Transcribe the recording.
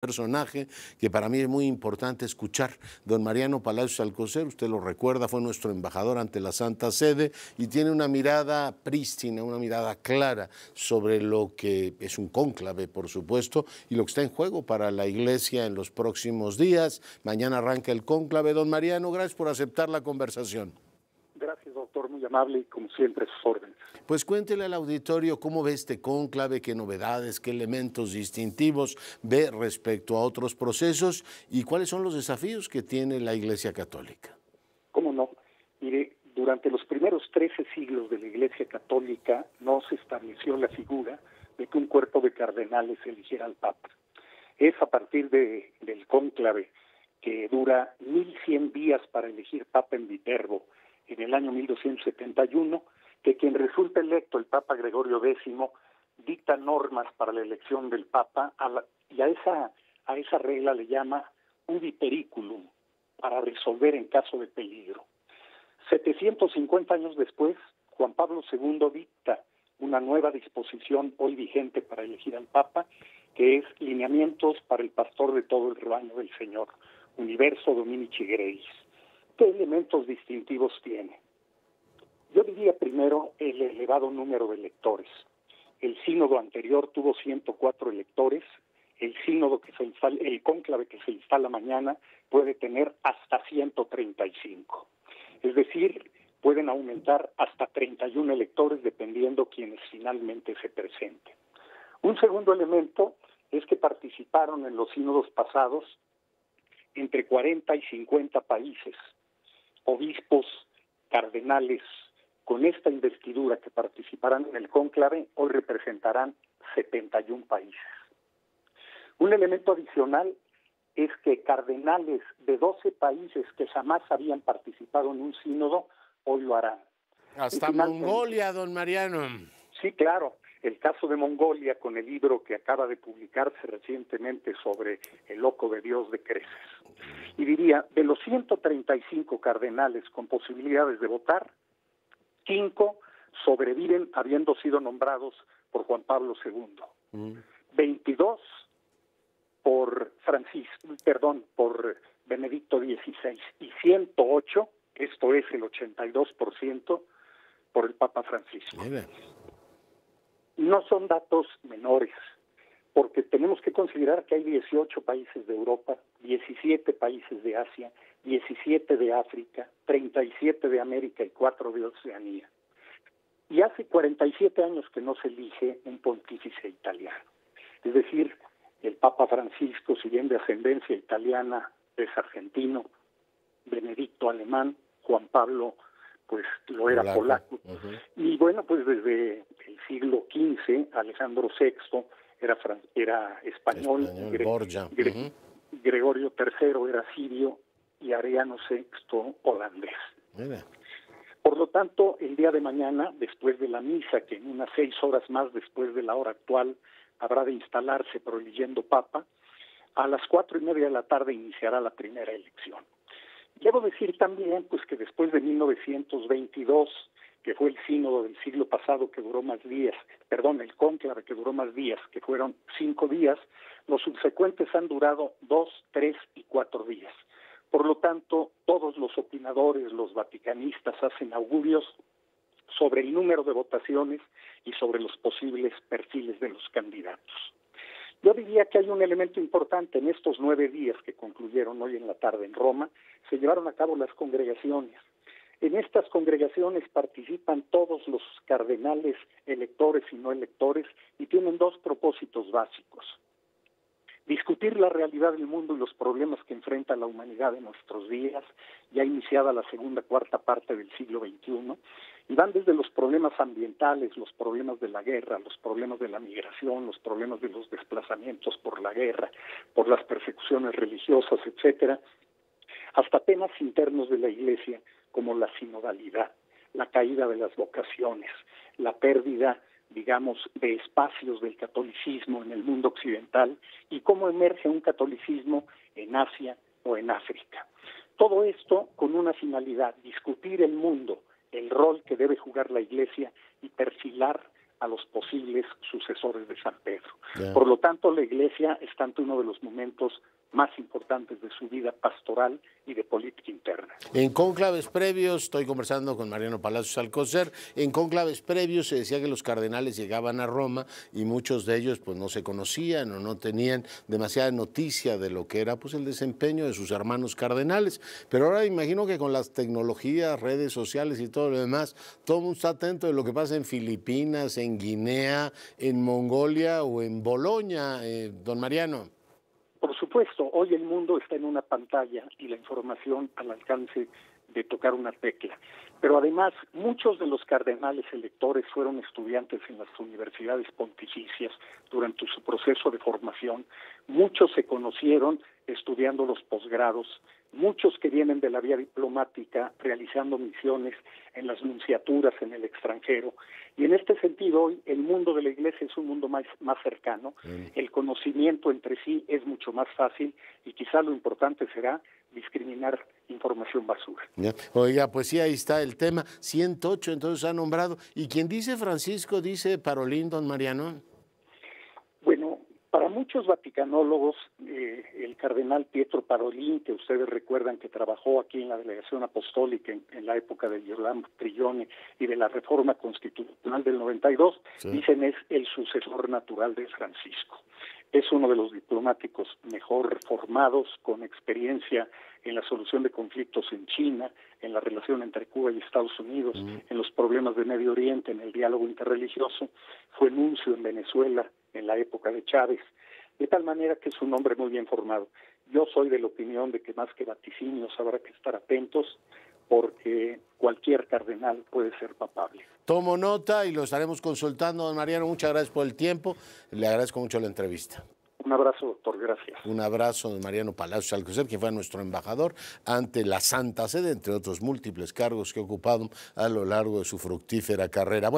Personaje que para mí es muy importante escuchar. Don Mariano Palacios Alcocer, usted lo recuerda, fue nuestro embajador ante la Santa Sede y tiene una mirada prístina, una mirada clara sobre lo que es un cónclave, por supuesto, y lo que está en juego para la Iglesia en los próximos días. Mañana arranca el cónclave. Don Mariano, gracias por aceptar la conversación. Gracias, doctor, muy amable y como siempre, sus órdenes. Pues cuéntele al auditorio cómo ve este cónclave, qué novedades, qué elementos distintivos ve respecto a otros procesos y cuáles son los desafíos que tiene la Iglesia Católica. ¿Cómo no? Mire, durante los primeros 13 siglos de la Iglesia Católica no se estableció la figura de que un cuerpo de cardenales eligiera al Papa. Es a partir del cónclave que dura 1100 días para elegir Papa en Viterbo en el año 1271, que quien resulta electo, el Papa Gregorio X, dicta normas para la elección del Papa y a esa regla le llama ubi periculum, para resolver en caso de peligro. 750 años después, Juan Pablo II dicta una nueva disposición hoy vigente para elegir al Papa, que es Lineamientos para el pastor de todo el rebaño del Señor, Universo Dominici Gredis. ¿Qué elementos distintivos tiene? Yo diría primero el elevado número de electores. El sínodo anterior tuvo 104 electores, el cónclave que se instala mañana puede tener hasta 135. Es decir, pueden aumentar hasta 31 electores dependiendo quienes finalmente se presenten. Un segundo elemento es que participaron en los sínodos pasados entre 40 y 50 países, obispos, cardenales. Con esta investidura que participarán en el cónclave, hoy representarán 71 países. Un elemento adicional es que cardenales de 12 países que jamás habían participado en un sínodo, hoy lo harán. Hasta Mongolia, don Mariano. Sí, claro. El caso de Mongolia, con el libro que acaba de publicarse recientemente sobre el loco de Dios de Creces. Y diría, de los 135 cardenales con posibilidades de votar, 5 sobreviven habiendo sido nombrados por Juan Pablo II. 22 por Benedicto XVI y 108, esto es el 82%, por el Papa Francisco. Mira. No son datos menores, porque tenemos que considerar que hay 18 países de Europa, 17 países de Asia, 17 de África, 37 de América y 4 de Oceanía. Y hace 47 años que no se elige un pontífice italiano. Es decir, el Papa Francisco, si bien de ascendencia italiana, es argentino, Benedicto alemán, Juan Pablo pues lo era polaco. Y bueno, pues desde el siglo XV, Alejandro VI era español, Gregorio III era sirio y Ariano VI holandés. Mira. Por lo tanto, el día de mañana, después de la misa, que en unas 6 horas más después de la hora actual habrá de instalarse proeligiendo Papa, a las 4:30 de la tarde iniciará la primera elección. Debo decir también pues que después de 1922, que fue el sínodo del siglo pasado que duró más días, el cónclave que duró más días, que fueron 5 días, los subsecuentes han durado 2, 3 y 4 días. Por lo tanto, todos los opinadores, los vaticanistas, hacen augurios sobre el número de votaciones y sobre los posibles perfiles de los candidatos. Yo diría que hay un elemento importante en estos 9 días que concluyeron hoy en la tarde en Roma, se llevaron a cabo las congregaciones. En estas congregaciones participan todos los cardenales electores y no electores y tienen 2 propósitos básicos. Discutir la realidad del mundo y los problemas que enfrenta la humanidad en nuestros días, ya iniciada la segunda cuarta parte del siglo XXI, y van desde los problemas ambientales, los problemas de la guerra, los problemas de la migración, los problemas de los desplazamientos por la guerra, por las persecuciones religiosas, etcétera, hasta temas internos de la Iglesia como la sinodalidad, la caída de las vocaciones, la pérdida de espacios del catolicismo en el mundo occidental y cómo emerge un catolicismo en Asia o en África. Todo esto con una finalidad, discutir el mundo, el rol que debe jugar la Iglesia y perfilar a los posibles sucesores de San Pedro. Yeah. Por lo tanto, la Iglesia está ante uno de los momentos más importantes de su vida pastoral y de política interna. En cónclaves previos, estoy conversando con Mariano Palacios Alcocer, en cónclaves previos se decía que los cardenales llegaban a Roma y muchos de ellos pues no se conocían o no tenían demasiada noticia de lo que era pues el desempeño de sus hermanos cardenales, pero ahora imagino que con las tecnologías, redes sociales y todo lo demás, todo el mundo está atento de lo que pasa en Filipinas, en Guinea, en Mongolia o en Bolonia, don Mariano. Por supuesto, hoy el mundo está en una pantalla y la información al alcance de tocar una tecla. Pero además, muchos de los cardenales electores fueron estudiantes en las universidades pontificias durante su proceso de formación. Muchos se conocieron estudiando los posgrados, muchos que vienen de la vía diplomática realizando misiones en las nunciaturas en el extranjero. Y en este sentido, hoy el mundo de la Iglesia es un mundo más cercano, el conocimiento entre sí es mucho más fácil y quizá lo importante será discriminar información basura. Oiga, pues sí, ahí está el tema. 108 entonces ha nombrado. ¿Y quien dice Francisco dice Parolín, don Mariano? Bueno, para muchos vaticanólogos, el cardenal Pietro Parolin, que ustedes recuerdan que trabajó aquí en la delegación apostólica en la época de Girolamo Trillone y de la reforma constitucional del 92, sí, dicen es el sucesor natural de Francisco. Es uno de los diplomáticos mejor formados, con experiencia en la solución de conflictos en China, en la relación entre Cuba y Estados Unidos, en los problemas de Medio Oriente, en el diálogo interreligioso. Fue nuncio en Venezuela en la época de Chávez, de tal manera que es un hombre muy bien formado. Yo soy de la opinión de que más que vaticinios habrá que estar atentos, porque cualquier cardenal puede ser papable. Tomo nota y lo estaremos consultando, don Mariano. Muchas gracias por el tiempo. Le agradezco mucho la entrevista. Un abrazo, doctor. Gracias. Un abrazo de Mariano Palacios Alcocer, quien fue nuestro embajador ante la Santa Sede, entre otros múltiples cargos que ha ocupado a lo largo de su fructífera carrera. Bueno,